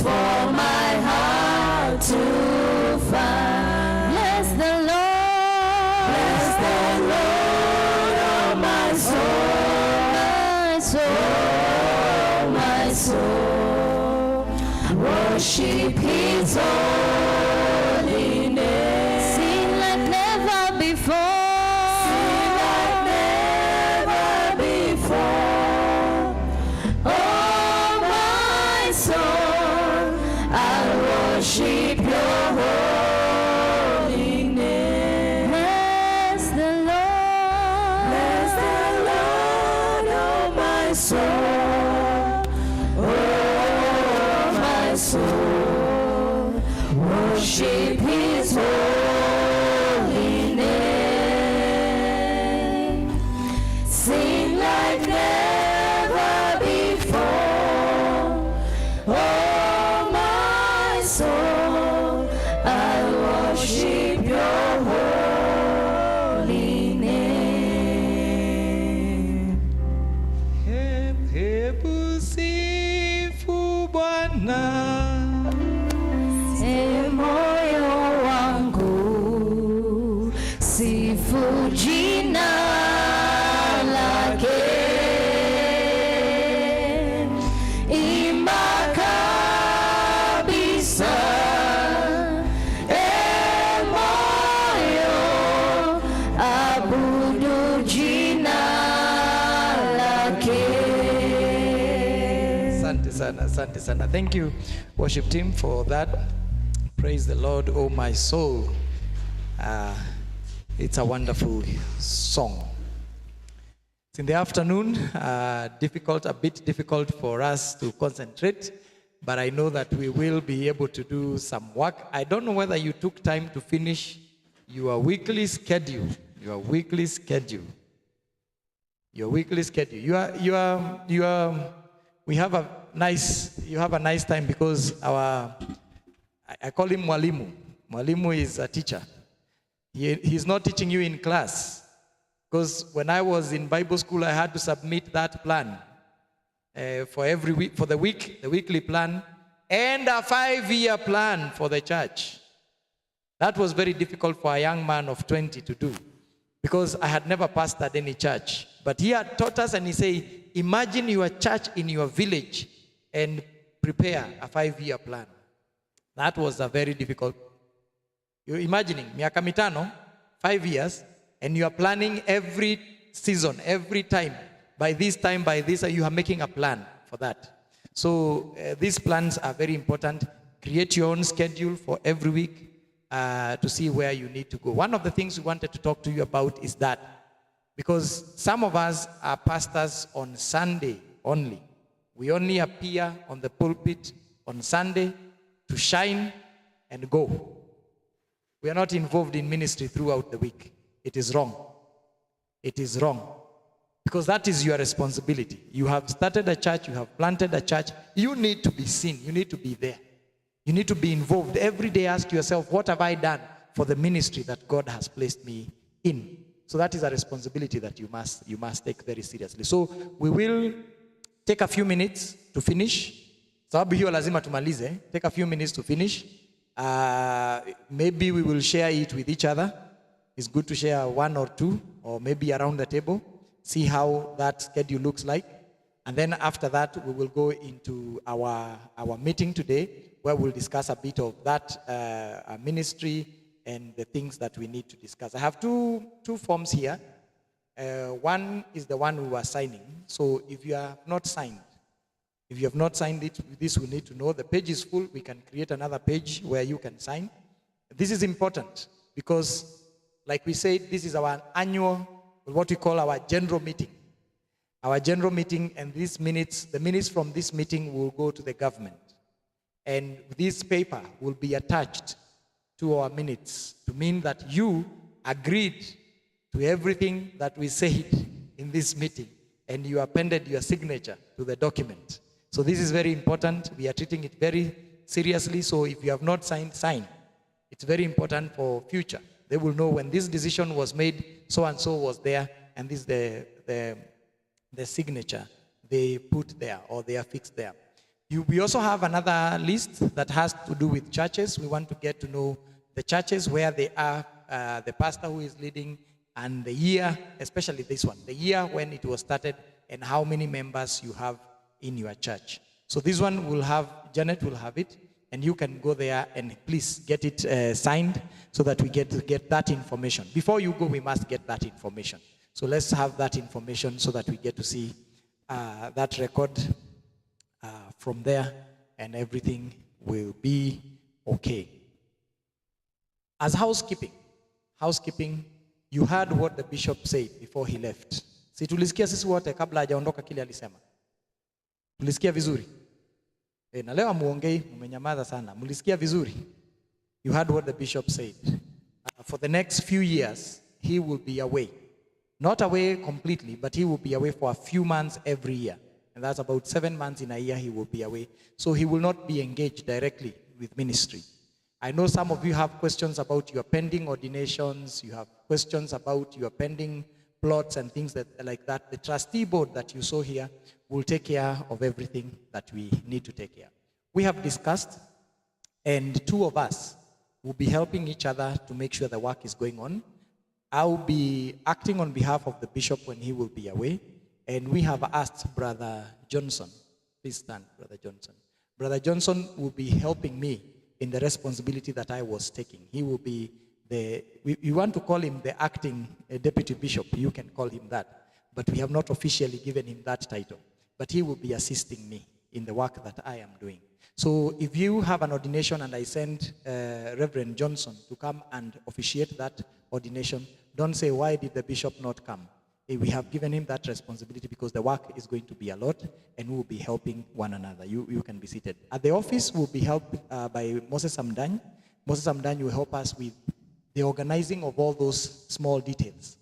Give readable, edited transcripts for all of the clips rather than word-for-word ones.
for my heart to find. Bless the Lord. Bless the Lord, oh my soul, my soul, my soul. Worship His holy name. Sing like never before. Sing like never before. Oh my soul, I'll worship Your holy name. Bless the Lord. Bless the Lord, oh my soul. Oh my soul, worship His holy name. Sing like never before. Oh my soul, I worship Your holy name. Hebu sifu Bwana. E moyo wangu, sifu jina lake. Imba kabisa, e moyo, abudu jina lake. Asante sana, asante sana. Thank you, worship team, for that. Praise the Lord, oh my soul. It's a wonderful song. It's in the afternoon, a bit difficult for us to concentrate, but I know that we will be able to do some work. I don't know whether you took time to finish your weekly schedule. Your weekly schedule. We have a nice time because I call him Mwalimu. Mwalimu is a teacher. He's not teaching you in class. Because when I was in Bible school, I had to submit that plan for every week, for the weekly plan, and a 5-year plan for the church. That was very difficult for a young man of 20 to do, because I had never pastored any church. But he had taught us, and he said, imagine your church in your village and prepare a 5-year plan. That was a very difficult. You're imagining, miaka mitano, 5 years, and you are planning every season, every time. By this time, you are making a plan for that. So these plans are very important. Create your own schedule for every week to see where you need to go. One of the things we wanted to talk to you about is that, because some of us are pastors on Sunday only. We only appear on the pulpit on Sunday to shine and go. We are not involved in ministry throughout the week. It is wrong. It is wrong. Because that is your responsibility. You have started a church, you have planted a church. You need to be seen. You need to be there. You need to be involved. Every day ask yourself, what have I done for the ministry that God has placed me in? So that is a responsibility that you must take very seriously. So we will take a few minutes to finish. Sababu hiyo lazima tumalize. Take a few minutes to finish. Maybe we will share it with each other. It's good to share one or two, or maybe around the table. See how that schedule looks like. And then after that, we will go into our meeting today, where we'll discuss a bit of that ministry and the things that we need to discuss. I have two forms here. One is the one we were signing. So if you have not signed it, this we need to know. The page is full. We can create another page where you can sign. This is important because, like we said, this is our annual, what we call our general meeting. Our general meeting, and the minutes from this meeting will go to the government. And this paper will be attached to our minutes to mean that you agreed to everything that we said in this meeting, and you appended your signature to the document. So this is very important. We are treating it very seriously. So if you have not signed, sign. It's very important for future. They will know when this decision was made, so-and-so was there, and this is the signature they put there, or they are fixed there. We also have another list that has to do with churches. We want to get to know the churches, where they are, the pastor who is leading, and the year, especially this one, the year when it was started, and how many members you have in your church. So this one will have, Janet will have it, and you can go there and please get it signed so that we get that information. Before you go, we must get that information. So let's have that information so that we get to see that record from there, and everything will be okay. As housekeeping, you heard what the bishop said before he left. Si tulisikia sisi wote kabla hajaondoka kile alisema? Tulisikia vizuri? Na leo muongei, mmenyamaza sana. Mlisikia vizuri? You heard what the bishop said. For the next few years, he will be away. Not away completely, but he will be away for a few months every year. And that's about 7 months in a year he will be away. So he will not be engaged directly with ministry. I know some of you have questions about your pending ordinations. You have questions about your pending plots and things like that. The trustee board that you saw here will take care of everything that we need to take care. We have discussed, and 2 of us will be helping each other to make sure the work is going on. I'll be acting on behalf of the bishop when he will be away. And we have asked Brother Johnson, please stand, Brother Johnson. Brother Johnson will be helping me in the responsibility that I was taking. He will be we want to call him the acting deputy bishop. You can call him that. But we have not officially given him that title. But he will be assisting me in the work that I am doing. So if you have an ordination and I send Reverend Johnson to come and officiate that ordination, don't say, why did the bishop not come? We have given him that responsibility because the work is going to be a lot, and we will be helping one another. You can be seated. At the office, we'll be helped by Moses Amdany. Moses Amdany will help us with the organizing of all those small details.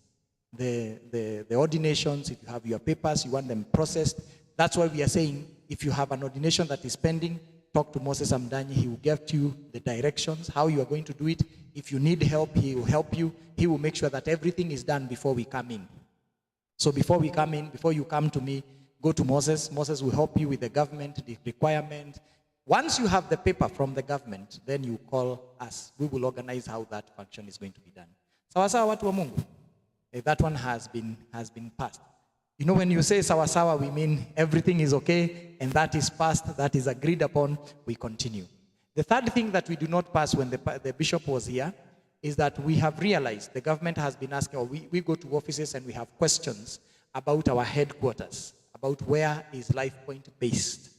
The ordinations, if you have your papers, you want them processed. That's why we are saying, if you have an ordination that is pending, talk to Moses Amdany. He will give you the directions, how you are going to do it. If you need help, he will help you. He will make sure that everything is done before we come in. So before we come in, before you come to me, go to Moses. Moses will help you with the government, the requirement. Once you have the paper from the government, then you call us. We will organize how that function is going to be done. Sawa sawa watu wa Mungu. That one has been passed. You know, when you say sawa sawa, we mean everything is okay, and that is passed, that is agreed upon, we continue. The third thing that we do not pass when the bishop was here is that we have realized the government has been asking, or we go to offices and we have questions about our headquarters, about where is Life Point based.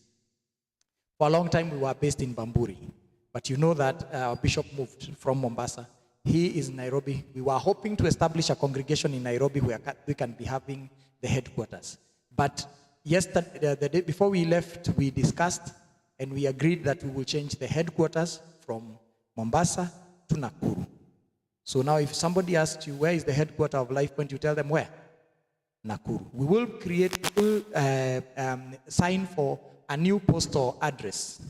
For a long time, we were based in Bamburi, but you know that our bishop moved from Mombasa. He is in Nairobi. We were hoping to establish a congregation in Nairobi where we can be having the headquarters. But yesterday, the day before we left, we discussed and we agreed that we will change the headquarters from Mombasa to Nakuru. So now if somebody asks you, where is the headquarters of Life Point, you tell them where? Nakuru. We will sign for a new postal address.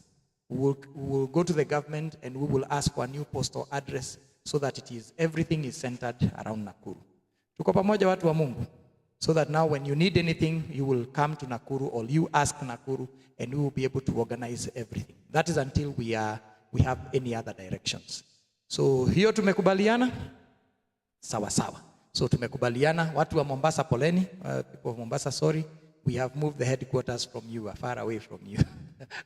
We will go to the government and we will ask for a new postal address so that everything is centered around Nakuru. Tuko pamoja watu wa Mungu? So that now when you need anything, you will come to Nakuru or you ask Nakuru and we will be able to organize everything. That is until we have any other directions. So hiyo tumekubaliana? Sawa sawa. So tumekubaliana, watu wa Mombasa poleni, people of Mombasa sorry, we have moved the headquarters from you, far away from you.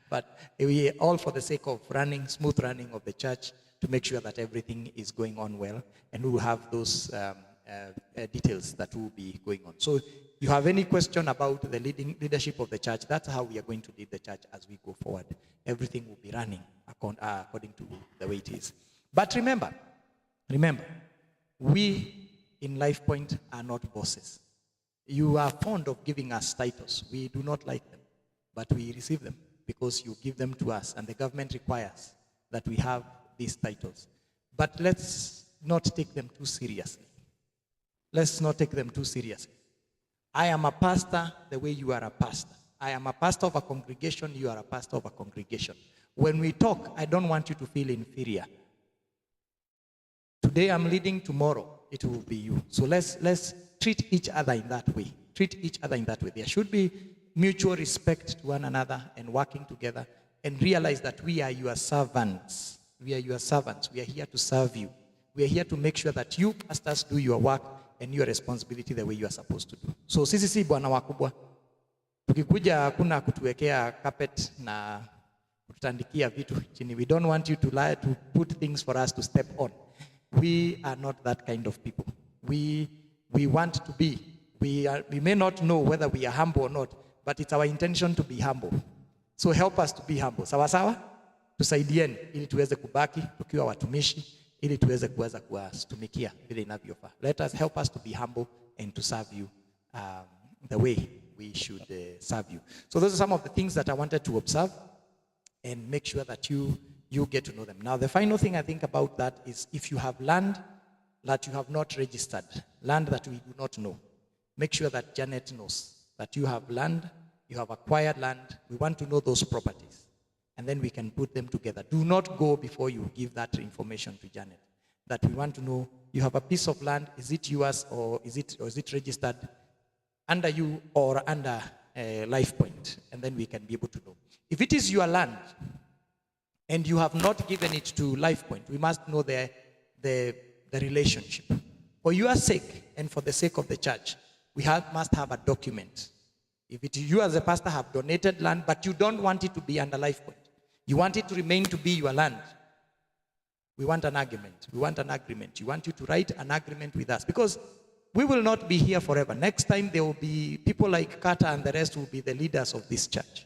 But we all for the sake of smooth running of the church, to make sure that everything is going on well, and we will have those details that will be going on. So you have any question about the leadership of the church, that's how we are going to lead the church as we go forward. Everything will be running according to the way it is. But remember, we in Life Point are not bosses. You are fond of giving us titles. We do not like them, but we receive them because you give them to us, and the government requires that we have these titles. But let's not take them too seriously. Let's not take them too seriously. I am a pastor the way you are a pastor. I am a pastor of a congregation, you are a pastor of a congregation. When we talk, I don't want you to feel inferior. Today I'm leading, tomorrow it will be you. So let's treat each other in that way. Treat each other in that way. There should be mutual respect to one another and working together, and realize that we are your servants. We are your servants. We are here to serve you. We are here to make sure that you pastors do your work and your responsibility the way you are supposed to do. So sisi si bwana wakubwa. Tukikuja hakuna kutuwekea carpet na kututandikia vitu chini. We don't want you to lie, to put things for us to step on. We are not that kind of people. We want to be. We may not know whether we are humble or not, but it's our intention to be humble. So help us to be humble. Sawa sawa? Tusaidieni ili tuweze kubaki tukiwa watumishi, ili tuweze kuwatumikia vile inavyofaa. Let us help us to be humble and to serve you the way we should serve you. So those are some of the things that I wanted to observe and make sure that you get to know them. Now, the final thing I think about that is if you have land that you have not registered, land that we do not know, make sure that Janet knows that you have land, you have acquired land. We want to know those properties, and then we can put them together. Do not go before you give that information to Janet. That we want to know, you have a piece of land, is it yours or is it registered under you or under Life Point? And then we can be able to know. If it is your land and you have not given it to Life Point, we must know the relationship. For your sake and for the sake of the church, we must have a document. If it is you as a pastor have donated land, but you don't want it to be under Life Point, you want it to remain to be your land, we want an argument. We want an agreement. You want you to write an agreement with us, because we will not be here forever. Next time there will be people like Carter and the rest who will be the leaders of this church.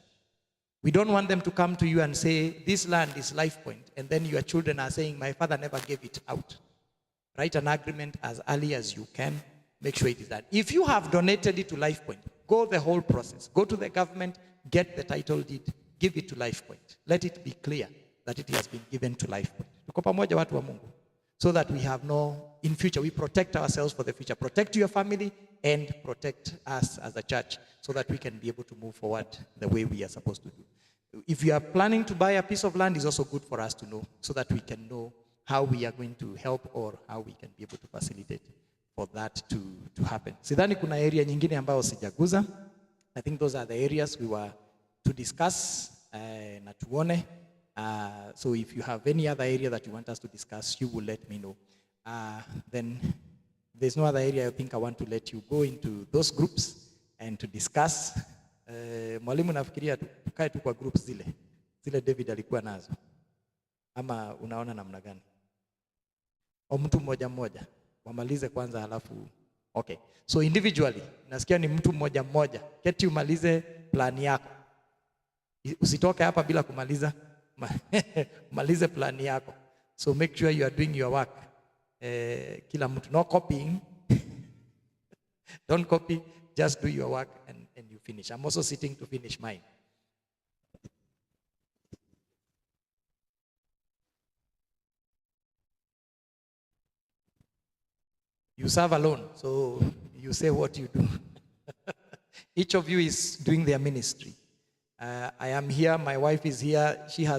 We don't want them to come to you and say, this land is Life Point, and then your children are saying, my father never gave it out. Write an agreement as early as you can. Make sure it is done. If you have donated it to Life Point, go the whole process. Go to the government, get the title deed, give it to Life Point. Let it be clear that it has been given to Life Point. Tuko pamoja watu wa Mungu. So that we have in future, we protect ourselves for the future. Protect your family and protect us as a church so that we can be able to move forward the way we are supposed to do. If you are planning to buy a piece of land, it's also good for us to know so that we can know how we are going to help or how we can be able to facilitate for that to happen. Sidhani kuna area nyingine ambayo sijaguza. I think those are the areas we were to discuss na tuone. So if you have any other area that you want us to discuss, you will let me know. Then there's no other area I think I want to let you go into those groups and to discuss. Mwalimu nafikiria tukae tu kwa groups zile David alikuwa nazo. Ama unaona namna gani? Au mtu mmoja mmoja wamalize kwanza halafu. Okay. So individually nasikia ni mtu mmoja mmoja. Keti umalize plan yako. Usitoke hapa bila kumaliza. Malize plan yako. So make sure you are doing your work. Kila mtu, no copying. Don't copy, just do your work and you finish. I'm also sitting to finish mine. You serve alone, so you say what you do. Each of you is doing their ministry. I am here, my wife is here, she has